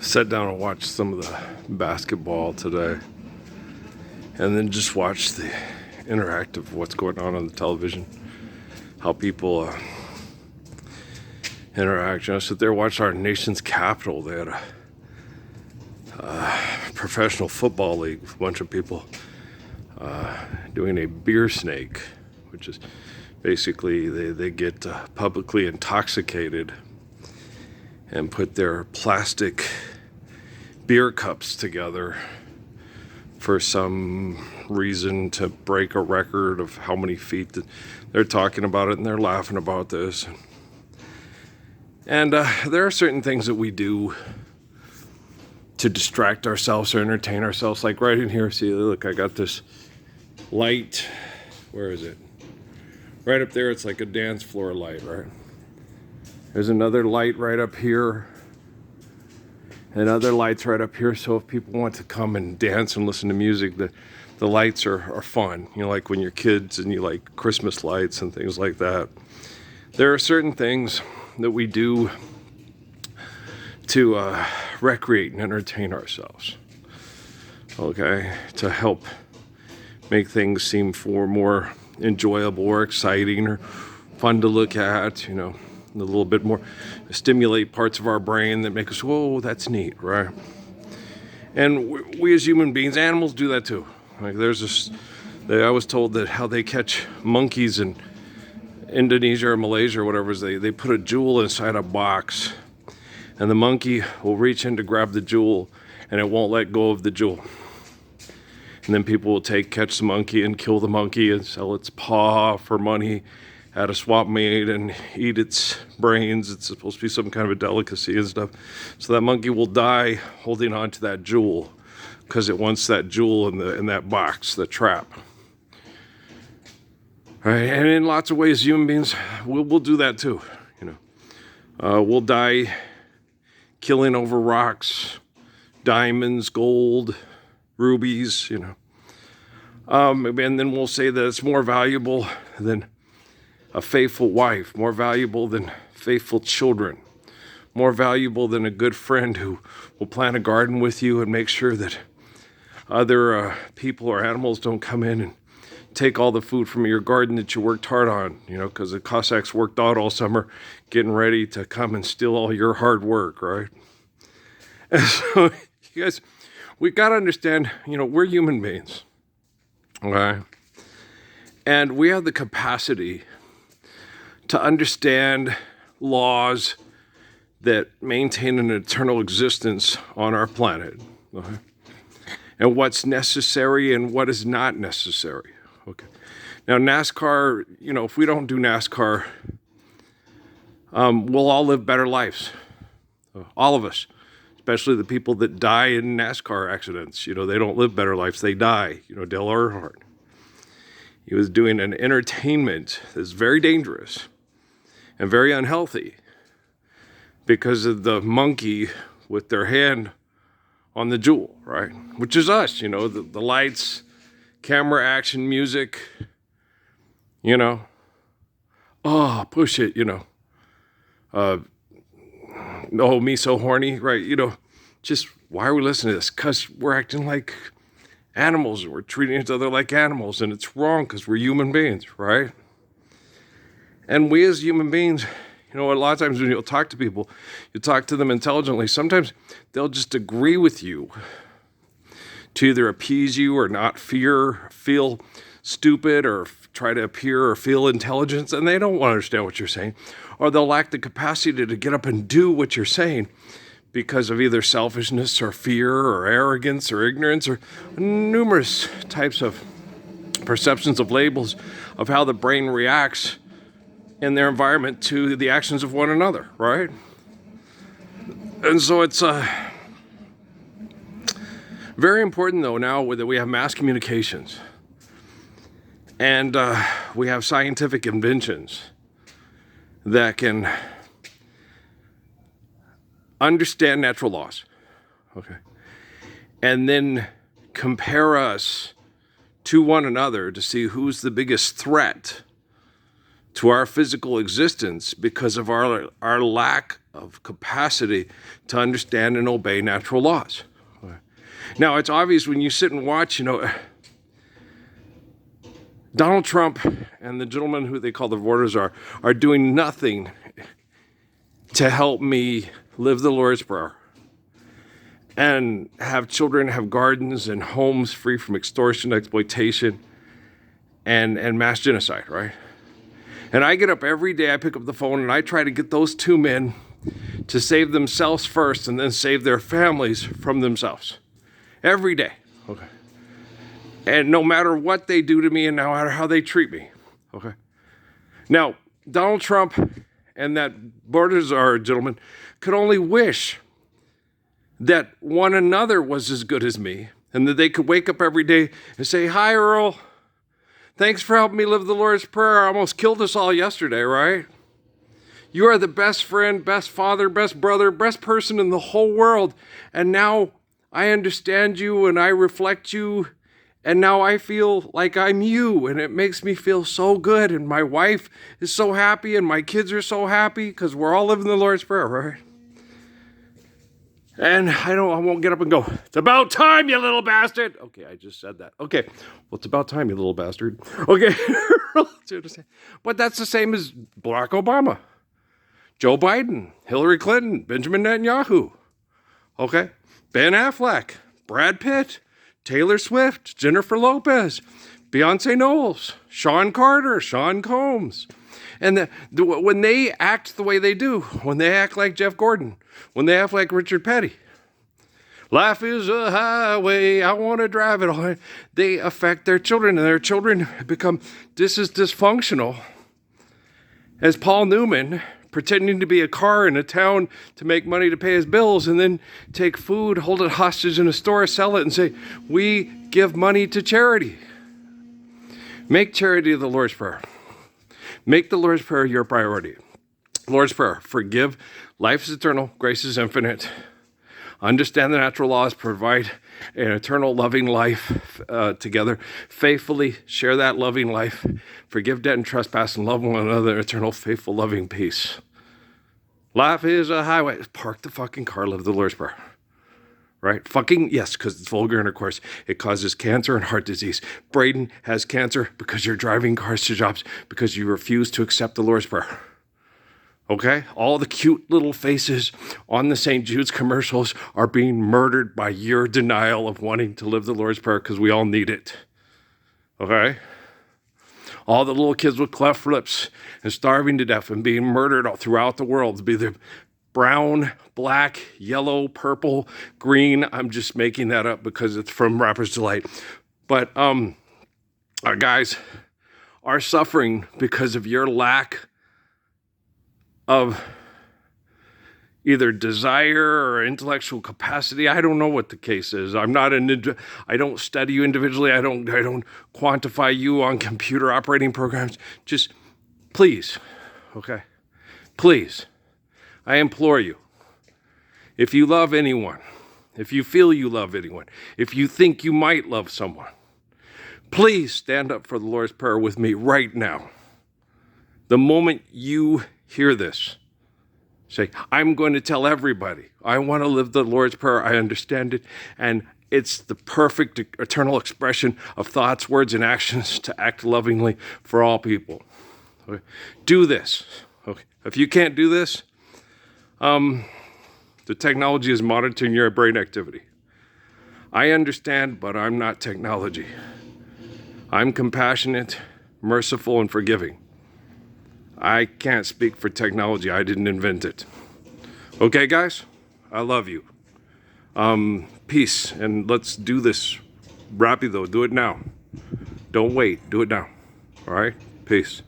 Sat down and watched some of the basketball today, and then just watched the interactive of what's going on the television, how people interact. I sit there and watched our nation's capital. They had a professional football league with a bunch of people doing a beer snake, which is basically they get publicly intoxicated and put their plastic beer cups together for some reason to break a record of how many feet that they're talking about it, and they're laughing about this. And there are certain things that we do to distract ourselves or entertain ourselves. Like right in here, see, look, I got this light. Where is it? Right up there, it's like a dance floor light, right? There's another light right up here, and other lights right up here. So if people want to come and dance and listen to music, the lights are fun. You know, like when you're kids and you like Christmas lights and things like that. There are certain things that we do to recreate and entertain ourselves, okay, to help make things seem more enjoyable or exciting or fun to look at, you know, a little bit more, stimulate parts of our brain that make us, whoa, that's neat, right? And we as human beings, animals do that too. Like there's this, I was told that how they catch monkeys in Indonesia or Malaysia or whatever is they put a jewel inside a box, and the monkey will reach in to grab the jewel and it won't let go of the jewel. And then people will catch the monkey and kill the monkey and sell its paw for money at a swap meet and eat its brains. It's supposed to be some kind of a delicacy and stuff. So that monkey will die holding on to that jewel because it wants that jewel in that box, the trap. Right? And in lots of ways, human beings, we'll do that too. You know, we'll die killing over rocks, diamonds, gold, rubies, you know. And then we'll say that it's more valuable than a faithful wife, more valuable than faithful children, more valuable than a good friend who will plant a garden with you and make sure that other people or animals don't come in and take all the food from your garden that you worked hard on, you know, because the Cossacks worked out all summer getting ready to come and steal all your hard work, right? And so, you guys, we got to understand, you know, we're human beings, okay? And we have the capacity to understand laws that maintain an eternal existence on our planet, okay? And what's necessary and what is not necessary, okay? Now, NASCAR, you know, if we don't do NASCAR, we'll all live better lives, all of us. Especially the people that die in NASCAR accidents. You know, they don't live better lives, they die. You know, Dale Earnhardt. He was doing an entertainment that's very dangerous and very unhealthy because of the monkey with their hand on the jewel, right? Which is us, you know, the lights, camera, action, music, you know. Oh, push it, you know. Oh, me so horny, right? You know, just why are we listening to this? Because we're acting like animals and we're treating each other like animals, and it's wrong because we're human beings, right? And we as human beings, you know, a lot of times when you'll talk to people, you talk to them intelligently, sometimes they'll just agree with you to either appease you or not feel stupid or try to appear or feel intelligence, and they don't want to understand what you're saying, or they'll lack the capacity to get up and do what you're saying because of either selfishness or fear or arrogance or ignorance or numerous types of perceptions of labels of how the brain reacts in their environment to the actions of one another, right? And so it's very important, though, now that we have mass communications and we have scientific inventions that can understand natural laws, okay, and then compare us to one another to see who's the biggest threat to our physical existence because of our lack of capacity to understand and obey natural laws. Now, it's obvious when you sit and watch, Donald Trump and the gentleman who they call the voters are doing nothing to help me live the Lord's Prayer and have children, have gardens and homes free from extortion, exploitation, and mass genocide, right? And I get up every day, I pick up the phone, and I try to get those two men to save themselves first and then save their families from themselves. Every day, okay? And no matter what they do to me and no matter how they treat me, okay? Now, Donald Trump and that Balthazar gentleman could only wish that one another was as good as me and that they could wake up every day and say, "Hi, Earl. Thanks for helping me live the Lord's Prayer. I almost killed us all yesterday, right? You are the best friend, best father, best brother, best person in the whole world. And now I understand you and I reflect you. And now I feel like I'm you. And it makes me feel so good. And my wife is so happy and my kids are so happy because we're all living the Lord's Prayer, right?" And I won't get up and go, "It's about time, you little bastard." Okay, I just said that. Okay, well, it's about time, you little bastard. Okay, but that's the same as Barack Obama, Joe Biden, Hillary Clinton, Benjamin Netanyahu. Okay, Ben Affleck, Brad Pitt, Taylor Swift, Jennifer Lopez, Beyonce Knowles, Sean Carter, Sean Combs. And when they act the way they do, when they act like Jeff Gordon, when they act like Richard Petty, life is a highway, I want to drive it all. They affect their children, and their children become just as dysfunctional as Paul Newman, pretending to be a car in a town to make money to pay his bills, and then take food, hold it hostage in a store, sell it, and say, "We give money to charity." Make charity the Lord's Prayer. Make the Lord's Prayer your priority. Lord's Prayer: forgive, life is eternal, grace is infinite. Understand the natural laws, provide an eternal loving life together. Faithfully share that loving life. Forgive debt and trespass and love one another, eternal, faithful, loving peace. Life is a highway. Park the fucking car, live the Lord's Prayer. Right? Fucking, yes, because it's vulgar intercourse. It causes cancer and heart disease. Braden has cancer because you're driving cars to jobs because you refuse to accept the Lord's Prayer. Okay? All the cute little faces on the St. Jude's commercials are being murdered by your denial of wanting to live the Lord's Prayer because we all need it. Okay? All the little kids with cleft lips and starving to death and being murdered all throughout the world, be the brown, black, yellow, purple, green. I'm just making that up because it's from Rapper's Delight. But our guys are suffering because of your lack of either desire or intellectual capacity. I don't know what the case is. I don't study you individually. I don't quantify you on computer operating programs. Just please, okay? Please, I implore you, if you love anyone, if you feel you love anyone, if you think you might love someone, please stand up for the Lord's Prayer with me right now. The moment you hear this, say, "I'm going to tell everybody. I want to live the Lord's Prayer. I understand it. And it's the perfect eternal expression of thoughts, words, and actions to act lovingly for all people." Okay? Do this. Okay. If you can't do this, the technology is monitoring your brain activity. I understand, but I'm not technology. I'm compassionate, merciful, and forgiving. I can't speak for technology. I didn't invent it. Okay, guys? I love you. Peace, and let's do this. Rapido, do it now. Don't wait. Do it now. All right? Peace.